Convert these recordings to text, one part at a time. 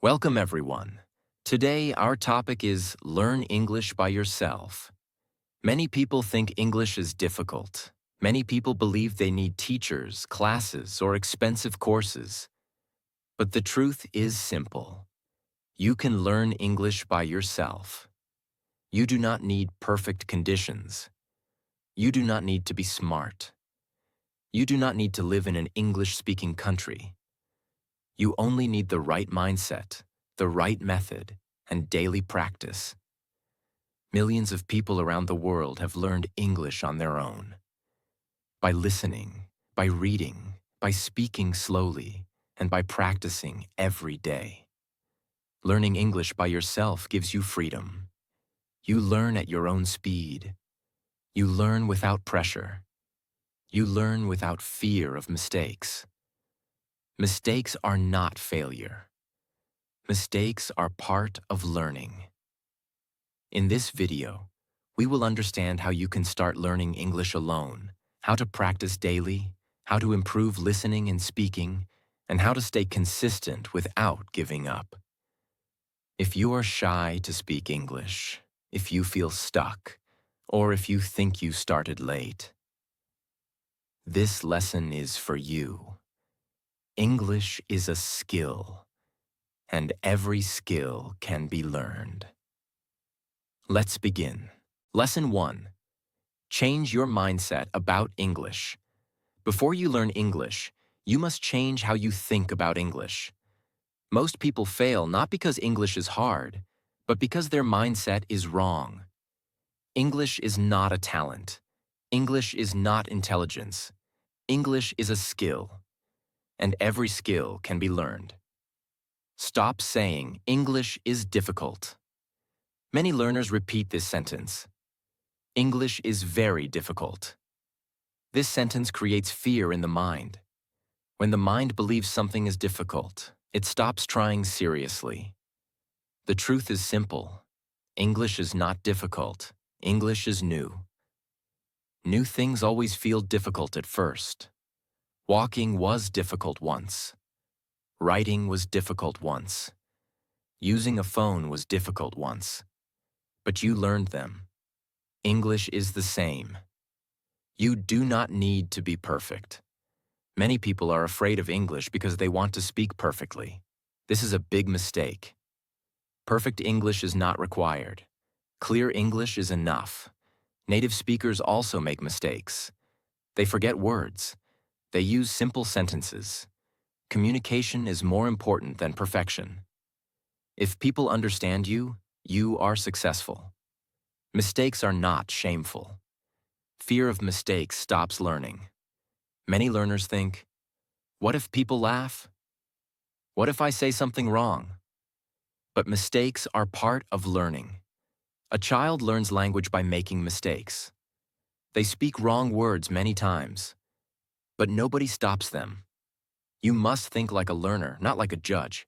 Welcome, everyone. Today, our topic is Learn English by Yourself. Many people think English is difficult. Many people believe they need teachers, classes, or expensive courses. But the truth is simple. You can learn English by yourself. You do not need perfect conditions. You do not need to be smart. You do not need to live in an English-speaking country. You only need the right mindset, the right method, and daily practice. Millions of people around the world have learned English on their own. By listening, by reading, by speaking slowly, and by practicing every day. Learning English by yourself gives you freedom. You learn at your own speed. You learn without pressure. You learn without fear of mistakes. Mistakes are not failure. Mistakes are part of learning. In this video, we will understand how you can start learning English alone, how to practice daily, how to improve listening and speaking, and how to stay consistent without giving up. If you are shy to speak English, if you feel stuck, or if you think you started late, this lesson is for you. English is a skill, and every skill can be learned. Let's begin. Lesson 1. Change your mindset about English. Before you learn English, you must change how you think about English. Most people fail not because English is hard, but because their mindset is wrong. English is not a talent. English is not intelligence. English is a skill, and every skill can be learned. Stop saying English is difficult. Many learners repeat this sentence. English is very difficult. This sentence creates fear in the mind. When the mind believes something is difficult, it stops trying seriously. The truth is simple. English is not difficult. English is new. New things always feel difficult at first. Walking was difficult once. Writing was difficult once. Using a phone was difficult once. But you learned them. English is the same. You do not need to be perfect. Many people are afraid of English because they want to speak perfectly. This is a big mistake. Perfect English is not required. Clear English is enough. Native speakers also make mistakes. They forget words. They use simple sentences. Communication is more important than perfection. If people understand you, you are successful. Mistakes are not shameful. Fear of mistakes stops learning. Many learners think, what if people laugh? What if I say something wrong? But mistakes are part of learning. A child learns language by making mistakes. They speak wrong words many times, but nobody stops them. You must think like a learner, not like a judge.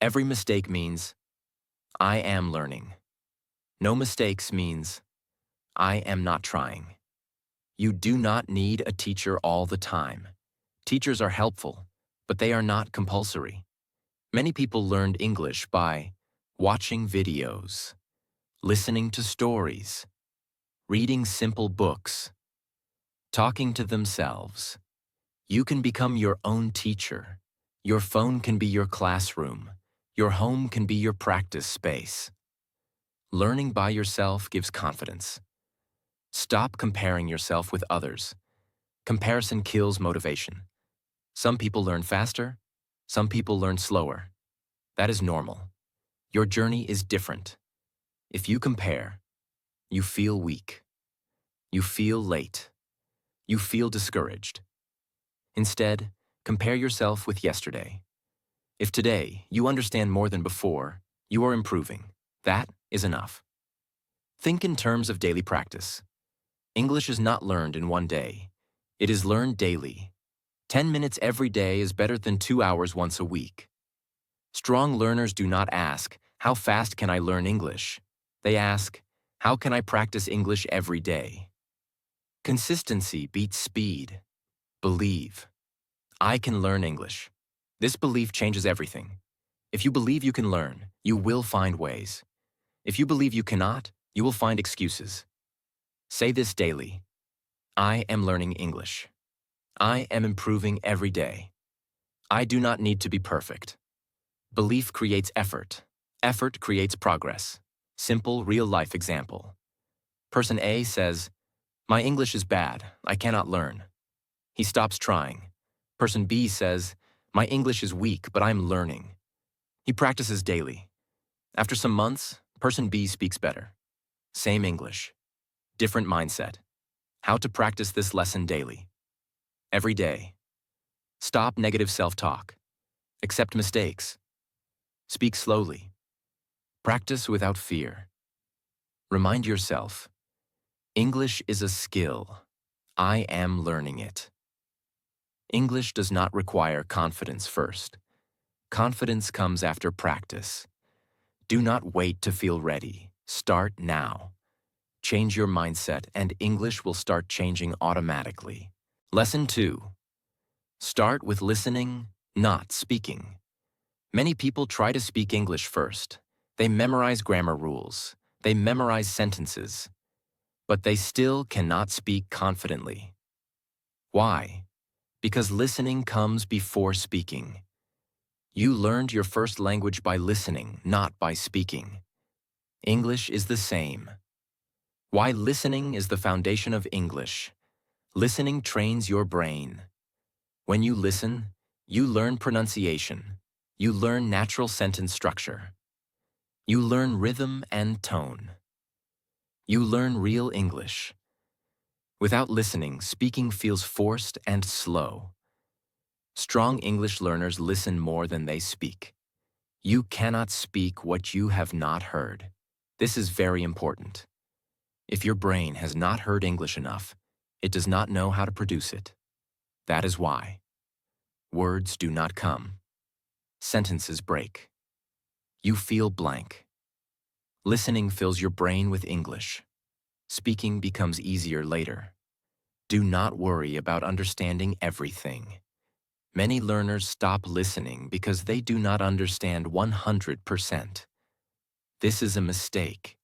Every mistake means, I am learning. No mistakes means, I am not trying. You do not need a teacher all the time. Teachers are helpful, but they are not compulsory. Many people learned English by watching videos, listening to stories, reading simple books, talking to themselves. You can become your own teacher. Your phone can be your classroom. Your home can be your practice space. Learning by yourself gives confidence. Stop comparing yourself with others. Comparison kills motivation. Some people learn faster. Some people learn slower. That is normal. Your journey is different. If you compare, you feel weak. You feel late. You feel discouraged. Instead, compare yourself with yesterday. If today you understand more than before, you are improving. That is enough. Think in terms of daily practice. English is not learned in one day. It is learned daily. 10 minutes every day is better than 2 hours once a week. Strong learners do not ask, how fast can I learn English? They ask, how can I practice English every day? Consistency beats speed. Believe. I can learn English. This belief changes everything. If you believe you can learn, you will find ways. If you believe you cannot, you will find excuses. Say this daily. I am learning English. I am improving every day. I do not need to be perfect. Belief creates effort. Effort creates progress. Simple, real-life example. Person A says, "My English is bad. I cannot learn." He stops trying. Person B says, "My English is weak, but I'm learning." He practices daily. After some months, person B speaks better. Same English. Different mindset. How to practice this lesson daily. Every day. Stop negative self-talk. Accept mistakes. Speak slowly. Practice without fear. Remind yourself, English is a skill. I am learning it. English does not require confidence first. Confidence comes after practice. Do not wait to feel ready. Start now. Change your mindset and English will start changing automatically. Lesson 2. Start with listening, not speaking. Many people try to speak English first. They memorize grammar rules. They memorize sentences. But they still cannot speak confidently. Why? Because listening comes before speaking. You learned your first language by listening, not by speaking. English is the same. Why listening is the foundation of English. Listening trains your brain. When you listen, you learn pronunciation. You learn natural sentence structure. You learn rhythm and tone. You learn real English. Without listening, speaking feels forced and slow. Strong English learners listen more than they speak. You cannot speak what you have not heard. This is very important. If your brain has not heard English enough, it does not know how to produce it. That is why. Words do not come. Sentences break. You feel blank. Listening fills your brain with English. Speaking becomes easier later. Do not worry about understanding everything. Many learners stop listening because they do not understand 100%. This is a mistake.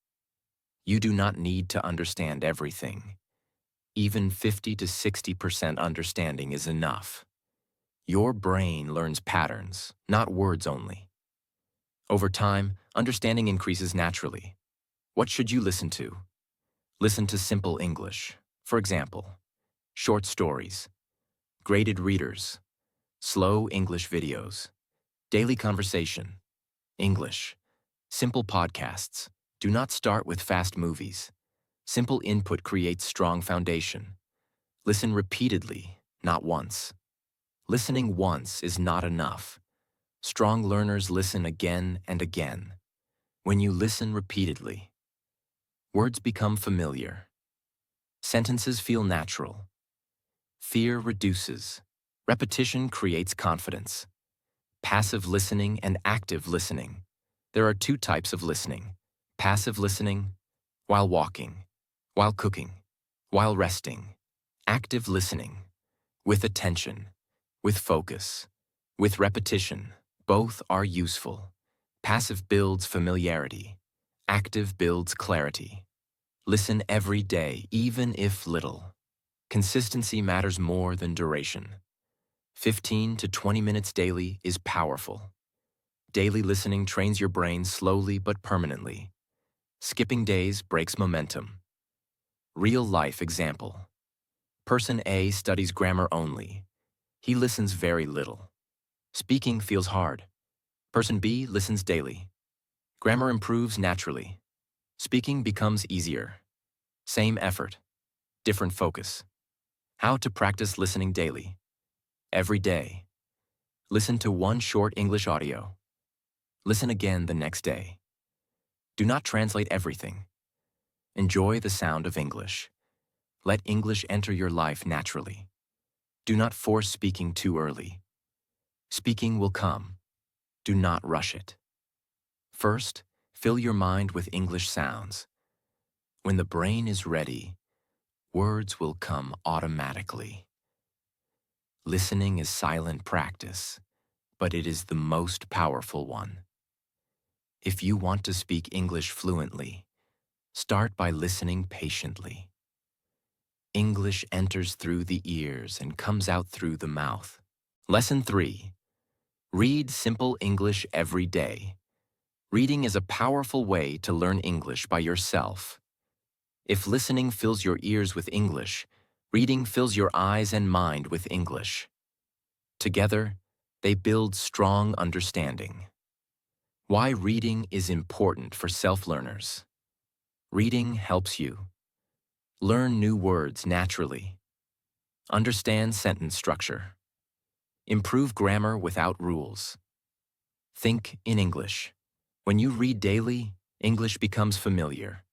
You do not need to understand everything. Even 50 to 60% understanding is enough. Your brain learns patterns, not words only. Over time, understanding increases naturally. What should you listen to? Listen to simple English. For example, short stories, graded readers, slow English videos, daily conversation, English, simple podcasts. Do not start with fast movies. Simple input creates strong foundation. Listen repeatedly, not once. Listening once is not enough. Strong learners listen again and again. When you listen repeatedly, words become familiar. Sentences feel natural. Fear reduces. Repetition creates confidence. Passive listening and active listening. There are two types of listening. Passive listening, while walking, while cooking, while resting. Active listening, with attention, with focus, with repetition. Both are useful. Passive builds familiarity. Active builds clarity. Listen every day, even if little. Consistency matters more than duration. 15 to 20 minutes daily is powerful. Daily listening trains your brain slowly but permanently. Skipping days breaks momentum. Real-life example. Person A studies grammar only. He listens very little. Speaking feels hard. Person B listens daily. Grammar improves naturally. Speaking becomes easier. Same effort, different focus. How to practice listening daily. Every day. Listen to one short English audio. Listen again the next day. Do not translate everything. Enjoy the sound of English. Let English enter your life naturally. Do not force speaking too early. Speaking will come. Do not rush it. First, fill your mind with English sounds. When the brain is ready, words will come automatically. Listening is silent practice, but it is the most powerful one. If you want to speak English fluently, start by listening patiently. English enters through the ears and comes out through the mouth. Lesson 3. Read simple English every day. Reading is a powerful way to learn English by yourself. If listening fills your ears with English, reading fills your eyes and mind with English. Together, they build strong understanding. Why reading is important for self-learners. Reading helps you learn new words naturally, understand sentence structure, improve grammar without rules, think in English. When you read daily, English becomes familiar.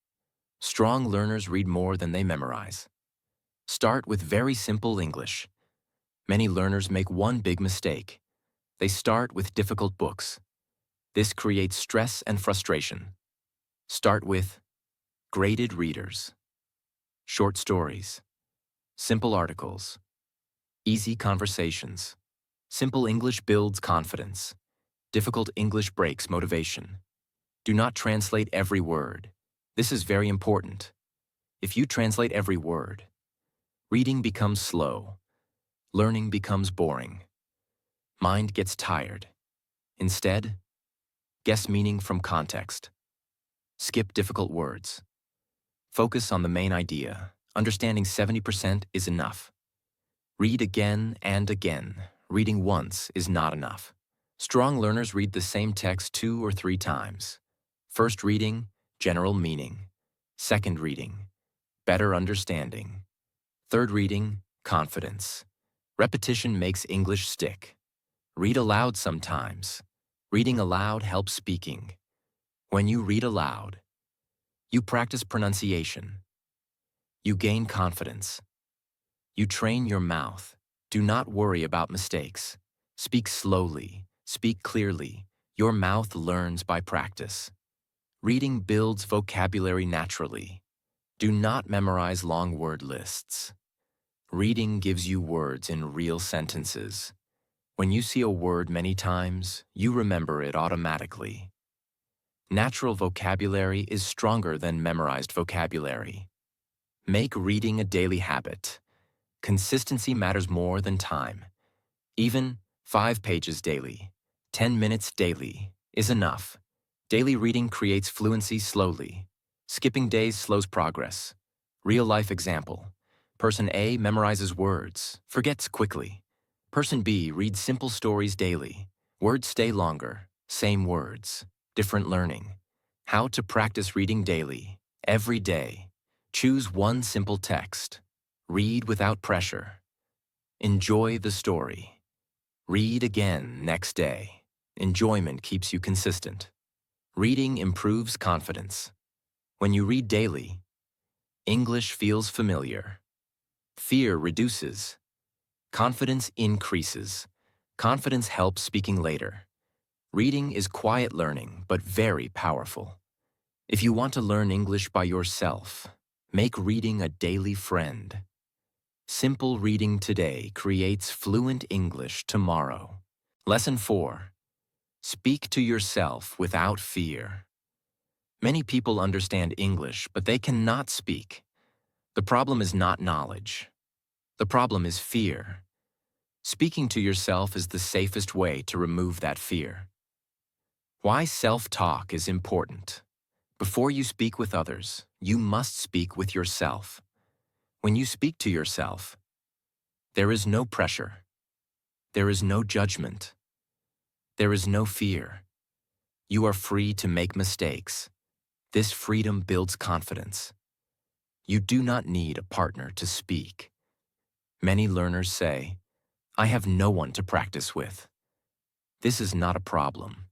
Strong learners read more than they memorize. Start with very simple English. Many learners make one big mistake. They start with difficult books. This creates stress and frustration. Start with graded readers, short stories, simple articles, easy conversations. Simple English builds confidence. Difficult English breaks motivation. Do not translate every word. This is very important. If you translate every word, reading becomes slow. Learning becomes boring. Mind gets tired. Instead, guess meaning from context. Skip difficult words. Focus on the main idea. Understanding 70% is enough. Read again and again. Reading once is not enough. Strong learners read the same text 2 or 3 times. First reading, general meaning. Second reading, better understanding. Third reading, confidence. Repetition makes English stick. Read aloud sometimes. Reading aloud helps speaking. When you read aloud, you practice pronunciation. You gain confidence. You train your mouth. Do not worry about mistakes. Speak slowly. Speak clearly. Your mouth learns by practice. Reading builds vocabulary naturally. Do not memorize long word lists. Reading gives you words in real sentences. When you see a word many times, you remember it automatically. Natural vocabulary is stronger than memorized vocabulary. Make reading a daily habit. Consistency matters more than time. Even 5 pages daily, 10 minutes daily is enough. Daily reading creates fluency slowly. Skipping days slows progress. Real-life example. Person A memorizes words, forgets quickly. Person B reads simple stories daily. Words stay longer, same words, different learning. How to practice reading daily, every day. Choose one simple text. Read without pressure. Enjoy the story. Read again next day. Enjoyment keeps you consistent. Reading improves confidence. When you read daily, English feels familiar. Fear reduces. Confidence increases. Confidence helps speaking later. Reading is quiet learning, but very powerful. If you want to learn English by yourself, make reading a daily friend. Simple reading today creates fluent English tomorrow. Lesson 4. Speak to yourself without fear. Many people understand English, but they cannot speak. The problem is not knowledge. The problem is fear. Speaking to yourself is the safest way to remove that fear. Why self-talk is important. Before you speak with others, you must speak with yourself. When you speak to yourself, there is no pressure. There is no judgment. There is no fear. You are free to make mistakes. This freedom builds confidence. You do not need a partner to speak. Many learners say, I have no one to practice with. This is not a problem.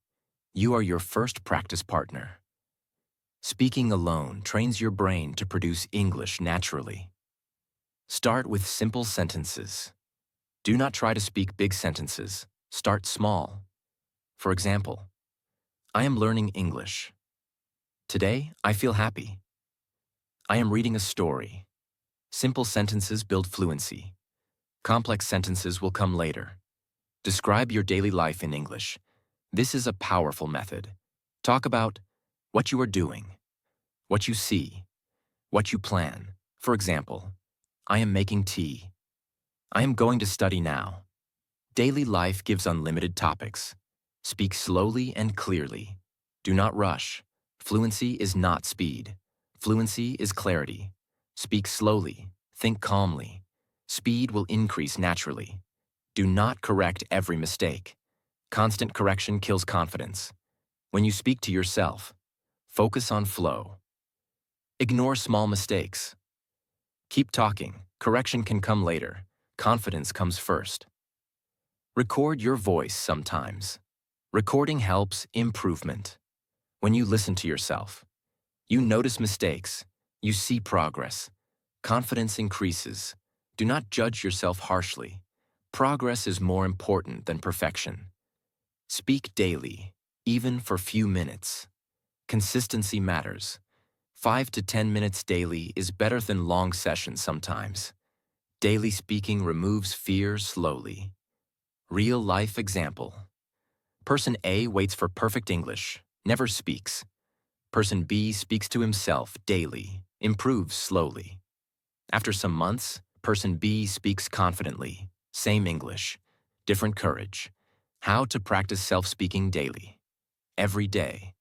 You are your first practice partner. Speaking alone trains your brain to produce English naturally. Start with simple sentences. Do not try to speak big sentences. Start small. For example, I am learning English. Today, I feel happy. I am reading a story. Simple sentences build fluency. Complex sentences will come later. Describe your daily life in English. This is a powerful method. Talk about what you are doing, what you see, what you plan. For example, I am making tea. I am going to study now. Daily life gives unlimited topics. Speak slowly and clearly. Do not rush. Fluency is not speed. Fluency is clarity. Speak slowly. Think calmly. Speed will increase naturally. Do not correct every mistake. Constant correction kills confidence. When you speak to yourself, focus on flow. Ignore small mistakes. Keep talking. Correction can come later. Confidence comes first. Record your voice sometimes. Recording helps improvement. When you listen to yourself, you notice mistakes, you see progress. Confidence increases. Do not judge yourself harshly. Progress is more important than perfection. Speak daily, even for few minutes. Consistency matters. 5 to 10 minutes daily is better than long sessions sometimes. Daily speaking removes fear slowly. Real-life example. Person A waits for perfect English, never speaks. Person B speaks to himself daily, improves slowly. After some months, person B speaks confidently, same English, different courage. How to practice self-speaking daily. Every day.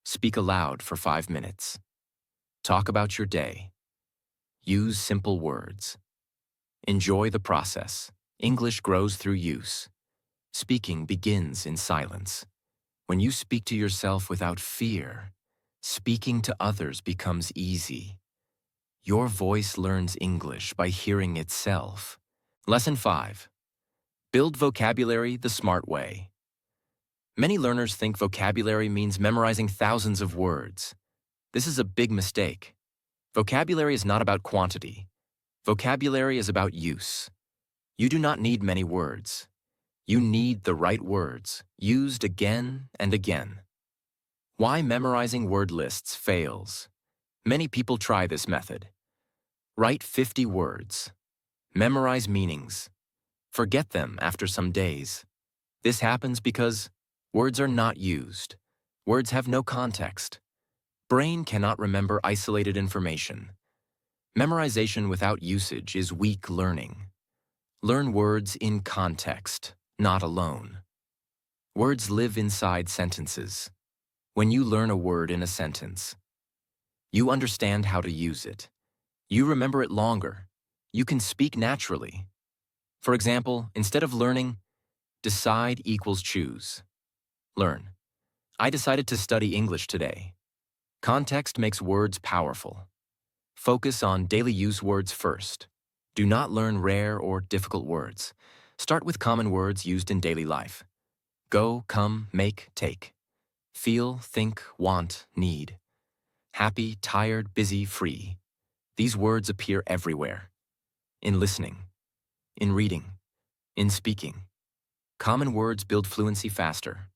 Speak aloud for 5 minutes. Talk about your day. Use simple words. Enjoy the process. English grows through use. Speaking begins in silence. When you speak to yourself without fear, speaking to others becomes easy. Your voice learns English by hearing itself. Lesson 5. Build vocabulary the smart way. Many learners think vocabulary means memorizing thousands of words. This is a big mistake. Vocabulary is not about quantity. Vocabulary is about use. You do not need many words. You need the right words, used again and again. Why memorizing word lists fails. Many people try this method. Write 50 words. Memorize meanings. Forget them after some days. This happens because words are not used. Words have no context. Brain cannot remember isolated information. Memorization without usage is weak learning. Learn words in context, not alone. Words live inside sentences. When you learn a word in a sentence, you understand how to use it. You remember it longer. You can speak naturally. For example, instead of learning, decide equals choose. Learn. I decided to study English today. Context makes words powerful. Focus on daily use words first. Do not learn rare or difficult words. Start with common words used in daily life. Go, come, make, take. Feel, think, want, need. Happy, tired, busy, free. These words appear everywhere. In listening, in reading, in speaking. Common words build fluency faster.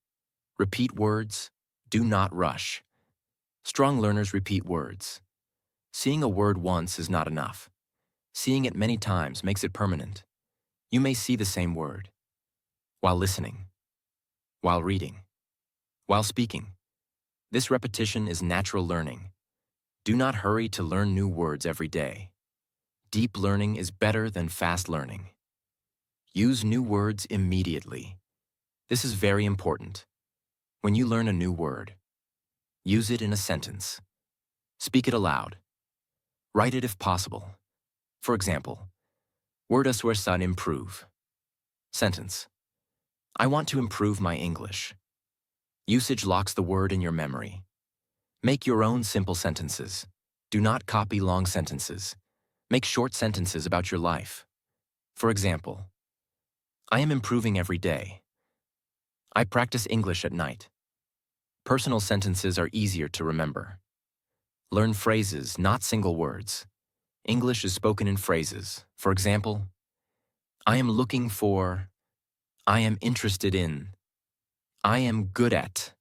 Repeat words. Do not rush. Strong learners repeat words. Seeing a word once is not enough. Seeing it many times makes it permanent. You may see the same word. While listening. While reading. While speaking. This repetition is natural learning. Do not hurry to learn new words every day. Deep learning is better than fast learning. Use new words immediately. This is very important. When you learn a new word, use it in a sentence. Speak it aloud. Write it if possible. For example, word aswersan improve. Sentence. I want to improve my English. Usage locks the word in your memory. Make your own simple sentences. Do not copy long sentences. Make short sentences about your life. For example, I am improving every day. I practice English at night. Personal sentences are easier to remember. Learn phrases, not single words. English is spoken in phrases. For example, I am looking for, I am interested in, I am good at.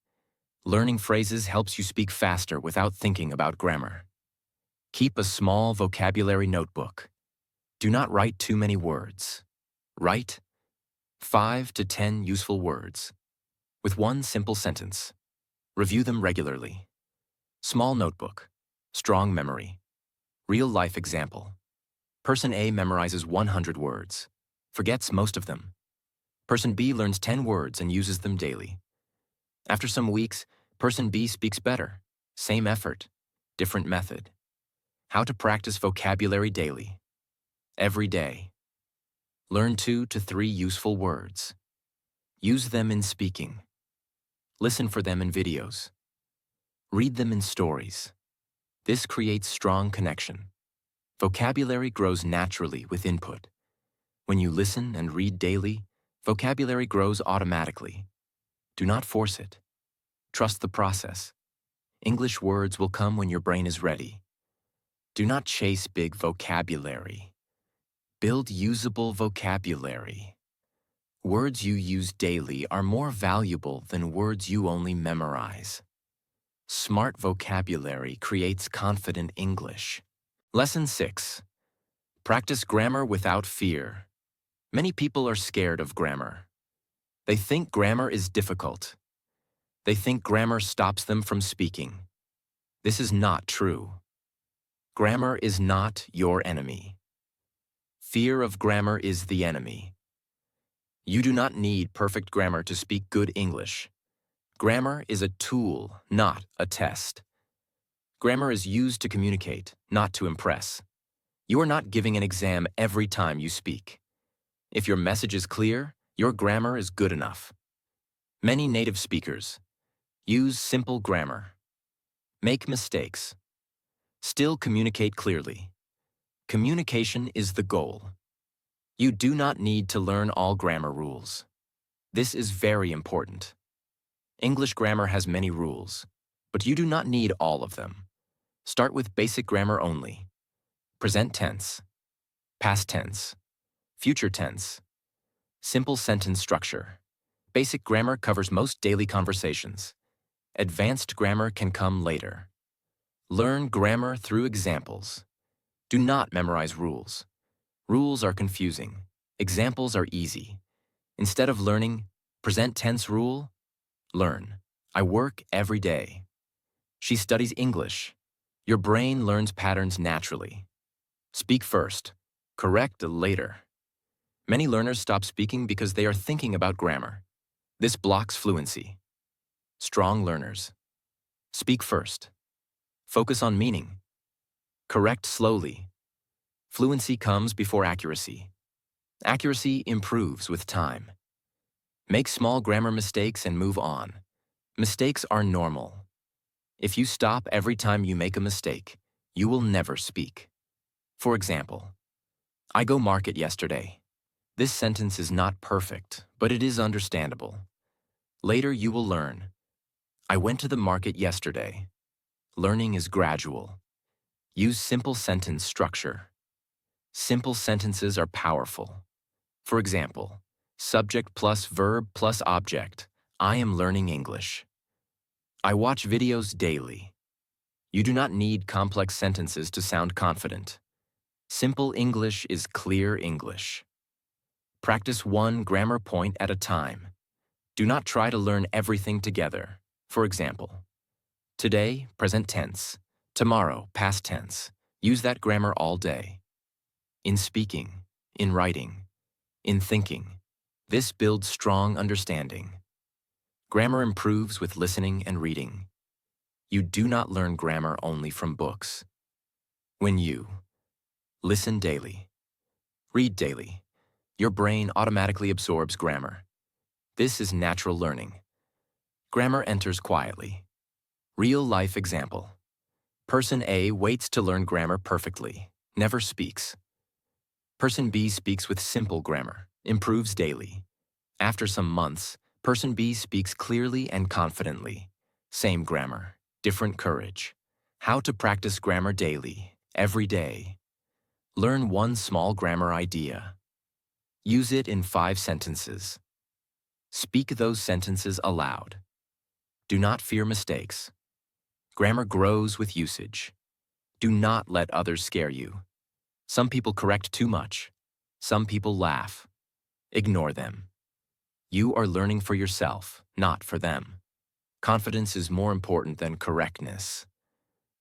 Learning phrases helps you speak faster without thinking about grammar. Keep a small vocabulary notebook. Do not write too many words. Write 5 to 10 useful words. With one simple sentence. Review them regularly. Small notebook. Strong memory. Real-life example. Person A memorizes 100 words. Forgets most of them. Person B learns 10 words and uses them daily. After some weeks, Person B speaks better. Same effort. Different method. How to practice vocabulary daily. Every day. Learn 2 to 3 useful words. Use them in speaking. Listen for them in videos. Read them in stories. This creates strong connection. Vocabulary grows naturally with input. When you listen and read daily, vocabulary grows automatically. Do not force it. Trust the process. English words will come when your brain is ready. Do not chase big vocabulary. Build usable vocabulary. Words you use daily are more valuable than words you only memorize. Smart vocabulary creates confident English. Lesson 6. Practice grammar without fear. Many people are scared of grammar. They think grammar is difficult. They think grammar stops them from speaking. This is not true. Grammar is not your enemy. Fear of grammar is the enemy. You do not need perfect grammar to speak good English. Grammar is a tool, not a test. Grammar is used to communicate, not to impress. You are not giving an exam every time you speak. If your message is clear, your grammar is good enough. Many native speakers use simple grammar. Make mistakes. Still communicate clearly. Communication is the goal. You do not need to learn all grammar rules. This is very important. English grammar has many rules, but you do not need all of them. Start with basic grammar only. Present tense, past tense, future tense, simple sentence structure. Basic grammar covers most daily conversations. Advanced grammar can come later. Learn grammar through examples. Do not memorize rules. Rules are confusing. Examples are easy. Instead of learning present tense rule, learn. I work every day. She studies English. Your brain learns patterns naturally. Speak first. Correct later. Many learners stop speaking because they are thinking about grammar. This blocks fluency. Strong learners. Speak first. Focus on meaning. Correct slowly. Fluency comes before accuracy. Accuracy improves with time. Make small grammar mistakes and move on. Mistakes are normal. If you stop every time you make a mistake, you will never speak. For example, I go market yesterday. This sentence is not perfect, but it is understandable. Later you will learn. I went to the market yesterday. Learning is gradual. Use simple sentence structure. Simple sentences are powerful. For example, subject plus verb plus object. I am learning English. I watch videos daily. You do not need complex sentences to sound confident. Simple English is clear English. Practice one grammar point at a time. Do not try to learn everything together. For example, today, present tense. Tomorrow, past tense. Use that grammar all day. In speaking, in writing, in thinking. This builds strong understanding. Grammar improves with listening and reading. You do not learn grammar only from books. When you listen daily, read daily, your brain automatically absorbs grammar. This is natural learning. Grammar enters quietly. Real-life example. Person A waits to learn grammar perfectly, never speaks. Person B speaks with simple grammar, improves daily. After some months, Person B speaks clearly and confidently. Same grammar, different courage. How to practice grammar daily, every day. Learn one small grammar idea. Use it in 5 sentences. Speak those sentences aloud. Do not fear mistakes. Grammar grows with usage. Do not let others scare you. Some people correct too much. Some people laugh. Ignore them. You are learning for yourself, not for them. Confidence is more important than correctness.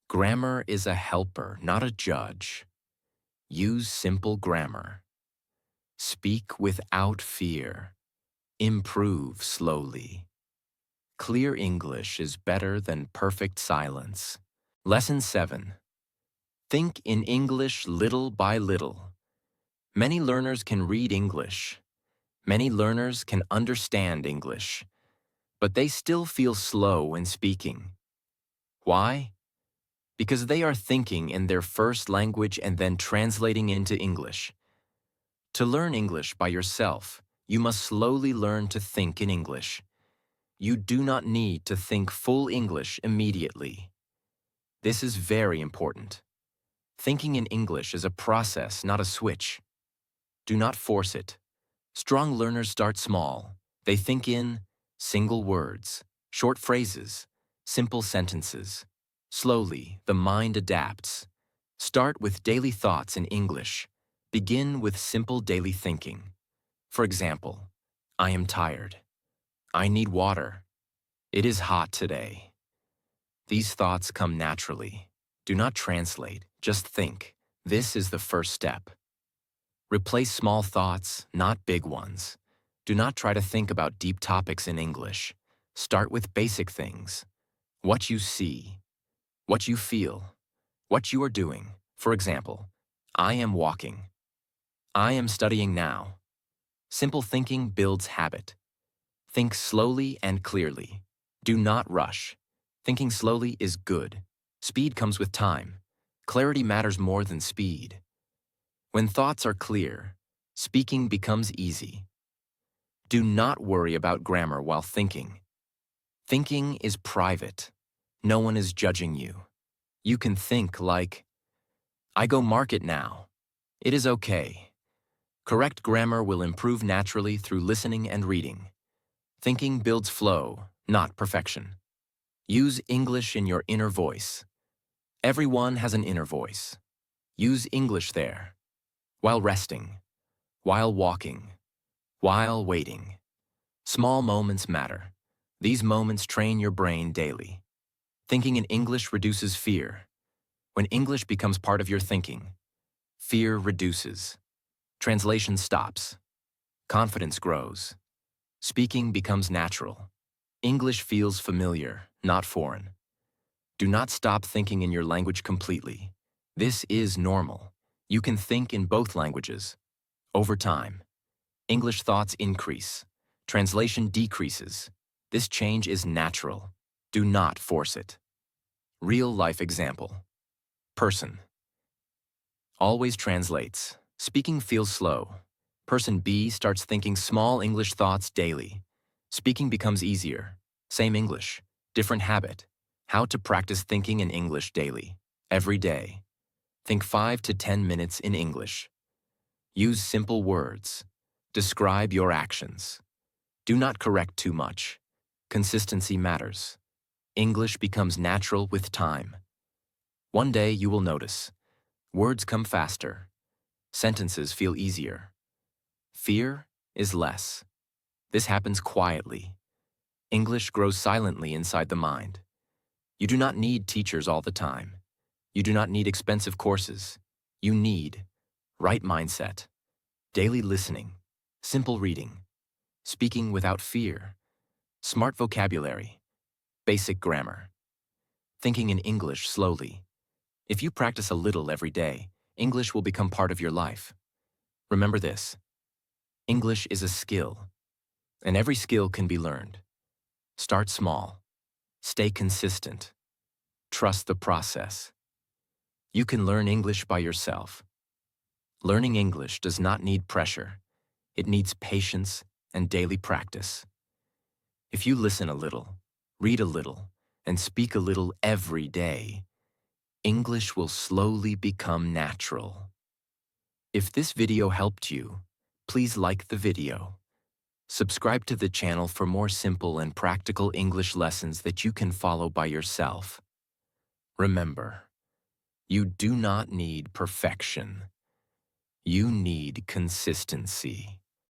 Grammar is a helper, not a judge. Use simple grammar. Speak without fear. Improve slowly. Clear English is better than perfect silence. Lesson 7. Think in English little by little. Many learners can read English. Many learners can understand English, but they still feel slow when speaking. Why? Because they are thinking in their first language and then translating into English. To learn English by yourself, you must slowly learn to think in English. You do not need to think full English immediately. This is very important. Thinking in English is a process, not a switch. Do not force it. Strong learners start small. They think in single words, short phrases, simple sentences. Slowly, the mind adapts. Start with daily thoughts in English. Begin with simple daily thinking. For example, I am tired. I need water. It is hot today. These thoughts come naturally. Do not translate, just think. This is the first step. Replace small thoughts, not big ones. Do not try to think about deep topics in English. Start with basic things. What you see, what you feel, what you are doing. For example, I am walking. I am studying now. Simple thinking builds habit. Think slowly and clearly. Do not rush. Thinking slowly is good. Speed comes with time. Clarity matters more than speed. When thoughts are clear, speaking becomes easy. Do not worry about grammar while thinking. Thinking is private. No one is judging you. You can think like, I go market now. It is okay. Correct grammar will improve naturally through listening and reading. Thinking builds flow, not perfection. Use English in your inner voice. Everyone has an inner voice. Use English there. While resting, while walking, while waiting. Small moments matter. These moments train your brain daily. Thinking in English reduces fear. When English becomes part of your thinking, fear reduces. Translation stops. Confidence grows. Speaking becomes natural. English feels familiar, not foreign. Do not stop thinking in your language completely. This is normal. You can think in both languages. Over time, English thoughts increase. Translation decreases. This change is natural. Do not force it. Real-life example. Person. Always translates. Speaking feels slow. Person B starts thinking small English thoughts daily. Speaking becomes easier. Same English, different habit. How to practice thinking in English daily. Every day. Think 5 to 10 minutes in English. Use simple words. Describe your actions. Do not correct too much. Consistency matters. English becomes natural with time. One day you will notice. Words come faster. Sentences feel easier. Fear is less. This happens quietly. English grows silently inside the mind. You do not need teachers all the time. You do not need expensive courses. You need right mindset, daily listening, simple reading, speaking without fear, smart vocabulary, basic grammar, thinking in English slowly. If you practice a little every day, English will become part of your life. Remember this. English is a skill, and every skill can be learned. Start small. Stay consistent. Trust the process. You can learn English by yourself. Learning English does not need pressure. It needs patience and daily practice. If you listen a little, read a little, and speak a little every day, English will slowly become natural. If this video helped you, please like the video. Subscribe to the channel for more simple and practical English lessons that you can follow by yourself. Remember, you do not need perfection. You need consistency.